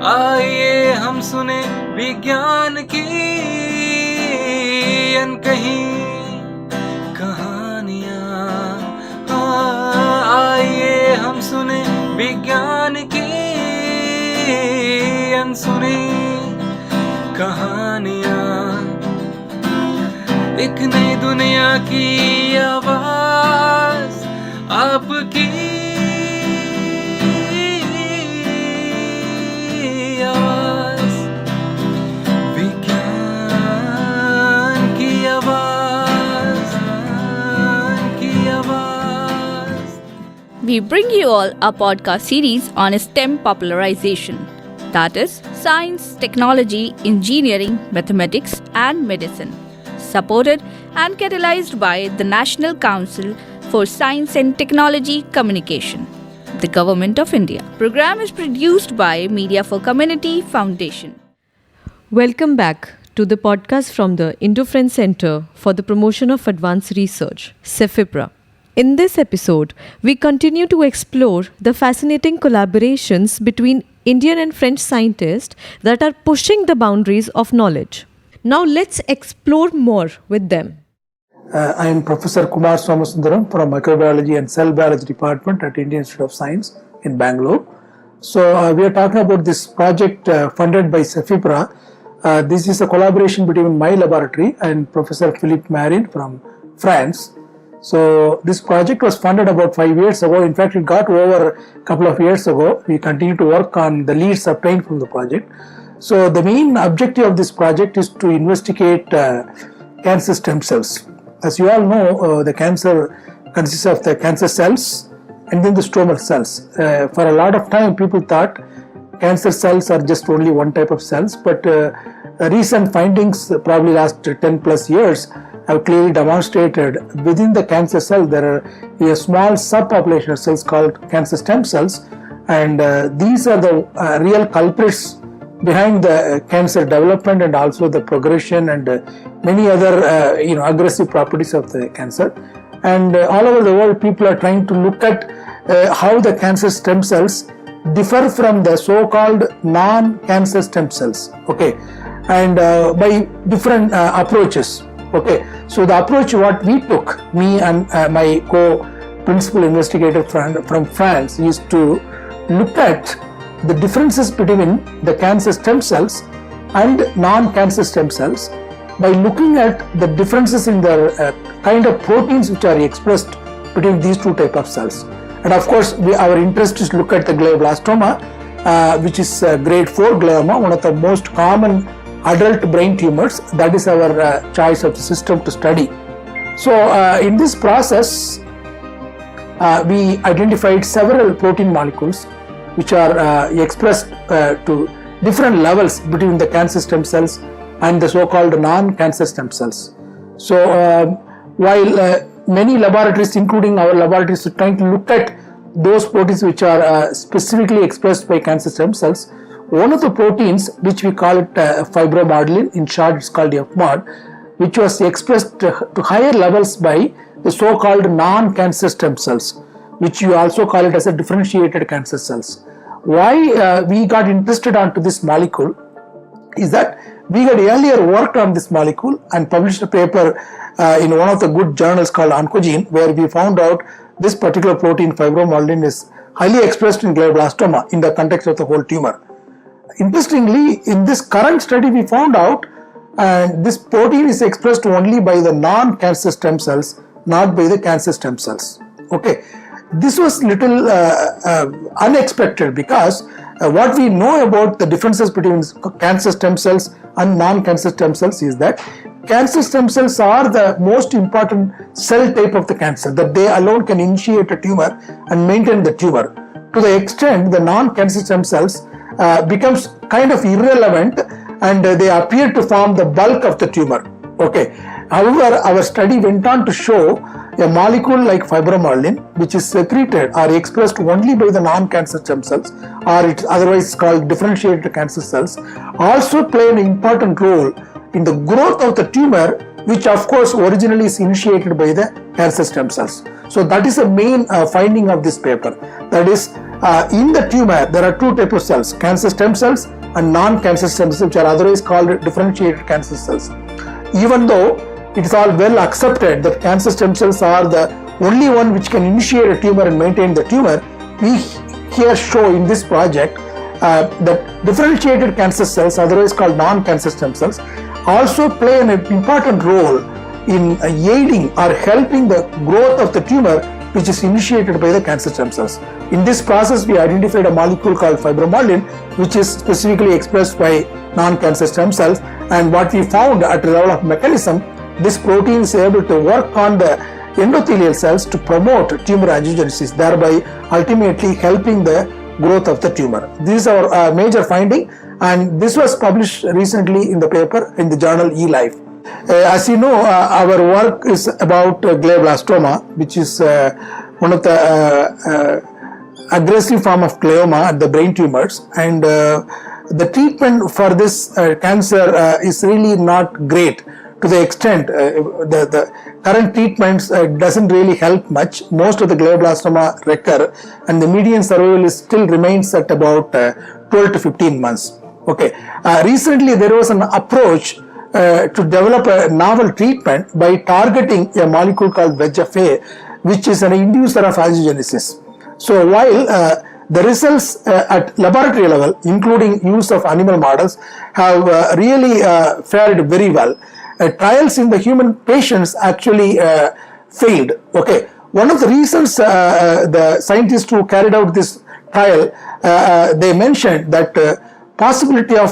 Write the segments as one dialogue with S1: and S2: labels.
S1: आइए हम सुने विज्ञान की अनकही कहानियाँ। आइए हम सुने विज्ञान की अनसुनी कहानियाँ। एक नई दुनिया की आवाज़ आपकी आवाज़, विज्ञान की आवाज़, की आवाज़।
S2: We bring you all a podcast series on STEM popularization, that is, science, technology, engineering, mathematics, and medicine, supported and catalyzed by the National Council for Science and Technology Communication, the Government of India. Program is produced by Media for Community Foundation.
S3: Welcome back to the podcast from the Indo French Center for the Promotion of Advanced Research, CEFIPRA. In this episode, we continue to explore the fascinating collaborations between Indian and French scientists that are pushing the boundaries of knowledge. Now let's explore more with them.
S4: I am Professor Somasundaram from Microbiology and Cell Biology Department at Indian Institute of Science in Bangalore. So we are talking about this project funded by CEFIPRA. This is a collaboration between my laboratory and Professor Philippe Marin from France. So this project was funded about 5 years ago. In fact, it got over a couple of years ago. We continue to work on the leads obtained from the project. So the main objective of this project is to investigate cancer stem cells. As you all know, the cancer consists of the cancer cells and then the stromal cells. For a lot of time, people thought cancer cells are just only one type of cells, but recent findings, probably last 10 plus years, have clearly demonstrated within the cancer cell there are a small subpopulation of cells called cancer stem cells, and these are the real culprits behind the cancer development and also the progression and many other aggressive properties of the cancer. And all over the world, people are trying to look at how the cancer stem cells differ from the so-called non-cancer stem cells, okay, and by different approaches, okay. So the approach what we took, me and my co-principal investigator from France, is to look at the differences between the cancer stem cells and non-cancer stem cells by looking at the differences in the kind of proteins which are expressed between these two types of cells. And of course, our interest is to look at the glioblastoma, which is grade 4 glioma, one of the most common adult brain tumors. That is our choice of the system to study. So in this process, we identified several protein molecules which are expressed to different levels between the cancer stem cells and the so-called non-cancer stem cells. So while many laboratories, including our laboratories, are trying to look at those proteins which are specifically expressed by cancer stem cells, one of the proteins, which we call it fibromodulin, in short it's called FMOD, which was expressed to higher levels by the so-called non-cancer stem cells, which you also call it as a differentiated cancer cells. Why we got interested onto this molecule is that we had earlier worked on this molecule and published a paper in one of the good journals called Oncogene, where we found out this particular protein fibromodulin is highly expressed in glioblastoma in the context of the whole tumor. Interestingly, in this current study we found out this protein is expressed only by the non-cancer stem cells, not by the cancer stem cells. Okay. This was little unexpected because what we know about the differences between cancer stem cells and non-cancer stem cells is that cancer stem cells are the most important cell type of the cancer, that they alone can initiate a tumor and maintain the tumor. To the extent the non-cancer stem cells becomes kind of irrelevant and they appear to form the bulk of the tumor. Okay. However, our study went on to show a molecule like fibromodulin, which is secreted or expressed only by the non-cancer stem cells, or it's otherwise called differentiated cancer cells, also play an important role in the growth of the tumor, which of course originally is initiated by the cancer stem cells. So that is the main finding of this paper. That is, In the tumor, there are two types of cells, cancer stem cells and non-cancer stem cells, which are otherwise called differentiated cancer cells. Even though it is all well accepted that cancer stem cells are the only one which can initiate a tumor and maintain the tumor, we here show in this project that differentiated cancer cells, otherwise called non-cancer stem cells, also play an important role in aiding or helping the growth of the tumor which is initiated by the cancer stem cells. In this process, we identified a molecule called fibromyalin, which is specifically expressed by non-cancer stem cells, and what we found at the level of mechanism, this protein is able to work on the endothelial cells to promote tumor angiogenesis, thereby ultimately helping the growth of the tumor. This is our major finding, and this was published recently in the paper in the journal e-Life. As you know, our work is about glioblastoma, which is one of the aggressive form of glioma at the brain tumors, and the treatment for this cancer is really not great. To the extent the current treatments doesn't really help much. Most of the glioblastoma recur, and the median survival still remains at about 12 to 15 months. Okay. Recently there was an approach to develop a novel treatment by targeting a molecule called VEGF-A, which is an inducer of angiogenesis. So while the results at laboratory level, including use of animal models, have really fared very well, trials in the human patients actually failed. Okay, one of the reasons the scientists who carried out this trial, they mentioned that possibility of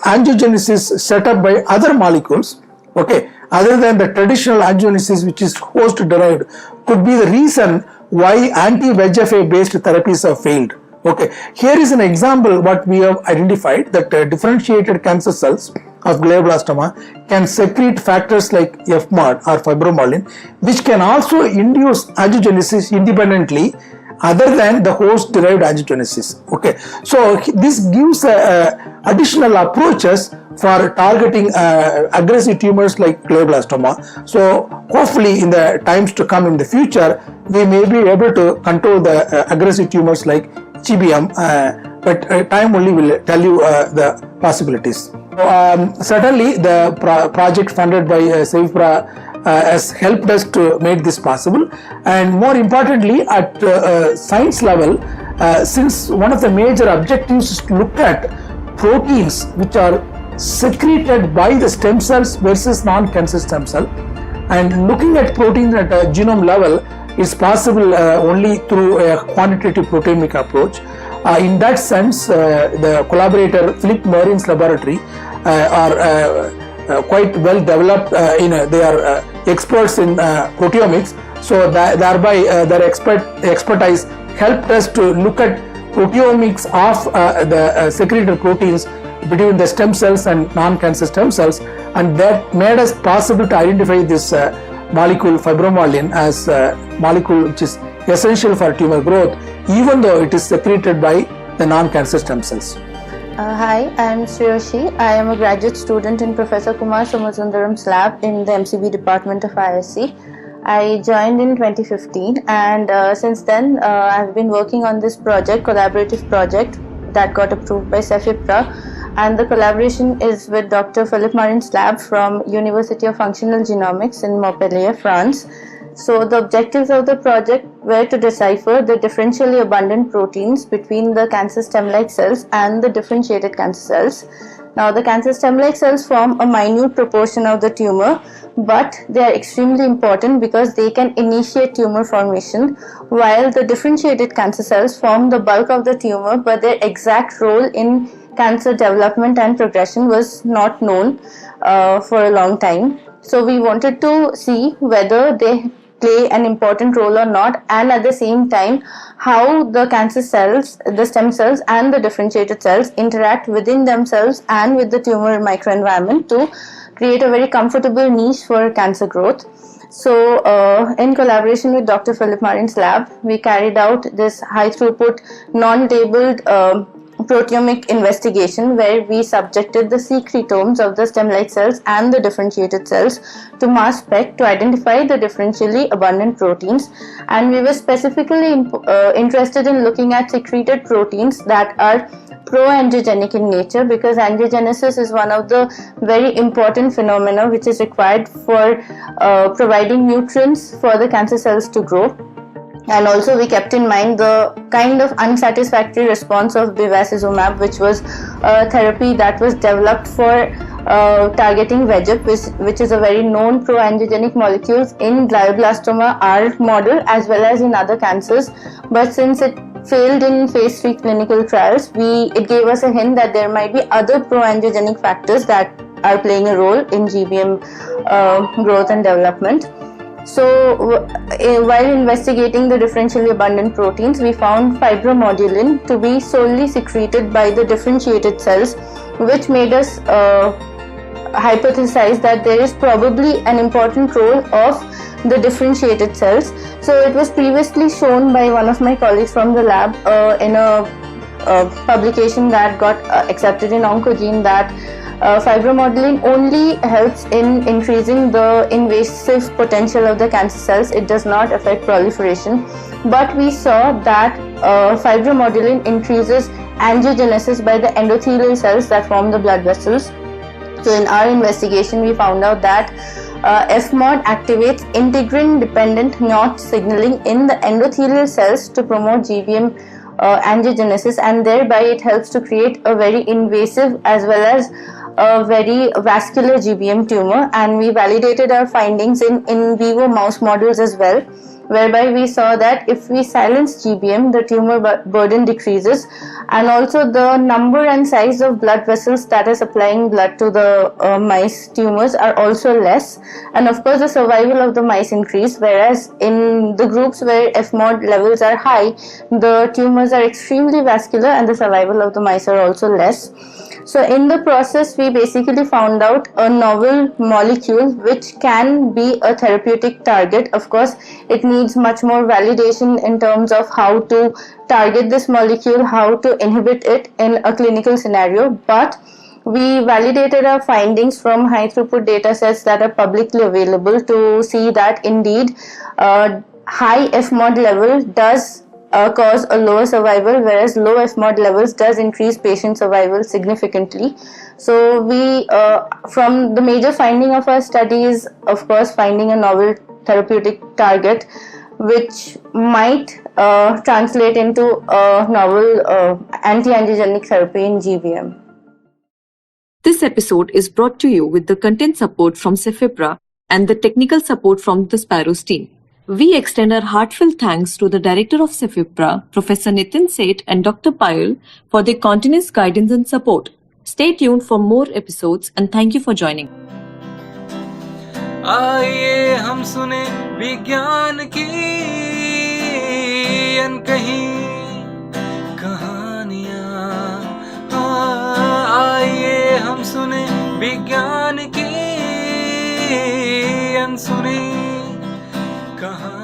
S4: angiogenesis set up by other molecules, okay, other than the traditional angiogenesis which is host derived, could be the reason why anti-VEGF-A based therapies have failed. Okay, here is an example what we have identified, that differentiated cancer cells of glioblastoma can secrete factors like FMAD or fibromyalin, which can also induce angiogenesis independently other than the host derived angiogenesis. Okay, so this gives additional approaches for targeting aggressive tumors like glioblastoma. So hopefully in the times to come in the future, we may be able to control the aggressive tumors like GBM, but time only will tell you the possibilities. Certainly the project funded by CEFIPRA has helped us to make this possible, and more importantly at science level, since one of the major objectives is to look at proteins which are secreted by the stem cells versus non-cancer stem cell, and looking at proteins at a genome level is possible only through a quantitative proteomic approach. In that sense, the collaborator Philippe Marin's laboratory are quite well developed. They are experts in proteomics, so thereby their expertise helped us to look at proteomics of the secreted proteins between the stem cells and non-cancer stem cells, and that made us possible to identify this molecule fibromyalin as a molecule which is essential for tumor growth, even though it is secreted by the non-cancer stem cells.
S5: Hi, I am Sriyoshi. I am a graduate student in Professor Somasundaram's lab in the MCB department of ISC. I joined in 2015, and since then I have been working on this collaborative project that got approved by CEFIPRA, and the collaboration is with Dr. Philippe Marin's lab from University of Functional Genomics in Montpellier, France. So the objectives of the project were to decipher the differentially abundant proteins between the cancer stem-like cells and the differentiated cancer cells. Now the cancer stem-like cells form a minute proportion of the tumor, but they are extremely important because they can initiate tumor formation, while the differentiated cancer cells form the bulk of the tumor, but their exact role in cancer development and progression was not known for a long time. So we wanted to see whether they play an important role or not, and at the same time how the cancer cells, the stem cells and the differentiated cells interact within themselves and with the tumor microenvironment to create a very comfortable niche for cancer growth. So in collaboration with Dr. Philippe Marin's lab, we carried out this high throughput non-labeled proteomic investigation, where we subjected the secretomes of the stem-like cells and the differentiated cells to mass spec to identify the differentially abundant proteins. And we were specifically interested in looking at secreted proteins that are pro-angiogenic in nature, because angiogenesis is one of the very important phenomena which is required for providing nutrients for the cancer cells to grow. And also we kept in mind the kind of unsatisfactory response of bevacizumab, which was a therapy that was developed for targeting VEGF, which is a very known pro-angiogenic molecule in glioblastoma R model as well as in other cancers. But since it failed in phase 3 clinical trials, it gave us a hint that there might be other pro-angiogenic factors that are playing a role in GBM growth and development. So while investigating the differentially abundant proteins, we found fibromodulin to be solely secreted by the differentiated cells, which made us hypothesize that there is probably an important role of the differentiated cells. So it was previously shown by one of my colleagues from the lab in a publication that got accepted in Oncogene, that fibromodulin only helps in increasing the invasive potential of the cancer cells. It does not affect proliferation. But we saw that fibromodulin increases angiogenesis by the endothelial cells that form the blood vessels. So in our investigation, we found out that FMOD activates integrin-dependent Notch signaling in the endothelial cells to promote GBM angiogenesis, and thereby it helps to create a very invasive as well as a very vascular GBM tumor. And we validated our findings in vivo mouse models as well, whereby we saw that if we silence GBM, the tumor burden decreases, and also the number and size of blood vessels that are supplying blood to the mice tumors are also less, and of course the survival of the mice increase, whereas in the groups where FMOD levels are high, the tumors are extremely vascular and the survival of the mice are also less. So in the process, we basically found out a novel molecule which can be a therapeutic target. Of course, it needs much more validation in terms of how to target this molecule, how to inhibit it in a clinical scenario, but we validated our findings from high throughput data sets that are publicly available to see that indeed high FMOD level does cause a lower survival, whereas low FMOD levels does increase patient survival significantly. So we, from the major finding of our study is, of course, finding a novel therapeutic target which might translate into a novel anti-angiogenic therapy in GBM.
S3: This episode is brought to you with the content support from Cefipra and the technical support from the Sparrows team. We extend our heartfelt thanks to the Director of Cefipra, Professor Nitin Seth and Dr. Payal, for their continuous guidance and support. Stay tuned for more episodes and thank you for joining.
S1: आइए हम सुने विज्ञान की अनकही कहानियाँ। आइए हम सुने विज्ञान की अनसुनी कहानी।